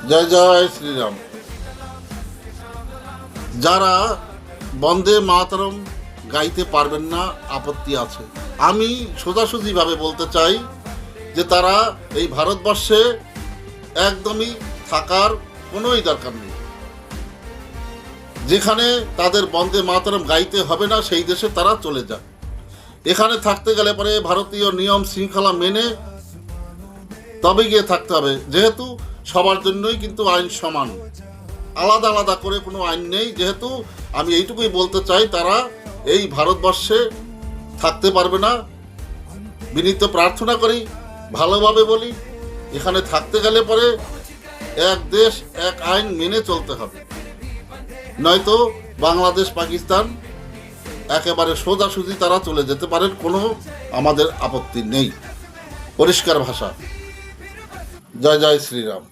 জয় জয় শ্রীরাম। যারা বন্দে মাতরম গাইতে পারবেন না, আপত্তি আছে। আমি সোজাসুজিভাবে বলতে চাই যে তারা এই ভারতবর্ষে একদমই থাকার কোনোই দরকার নেই। যেখানে তাদের বন্দে মাতরম গাইতে হবে না সেই দেশে তারা চলে যায়। এখানে থাকতে গেলে পরে ভারতীয় নিয়ম শৃঙ্খলা মেনে তবে গিয়ে থাকতে হবে, যেহেতু সবার জন্যই কিন্তু আইন সমান, আলাদা আলাদা করে কোনো আইন নেই। যেহেতু আমি এইটুকুই বলতে চাই তারা এই ভারতবর্ষে থাকতে পারবে না। বিনীত প্রার্থনা করি, ভালোভাবে বলি, এখানে থাকতে গেলে পরে এক দেশ এক আইন মেনে চলতে হবে, নয়তো বাংলাদেশ পাকিস্তান একেবারে সোজাসুজি তারা চলে যেতে পারেন, কোনো আমাদের আপত্তি নেই। পরিষ্কার ভাষা। জয় জয় শ্রীরাম।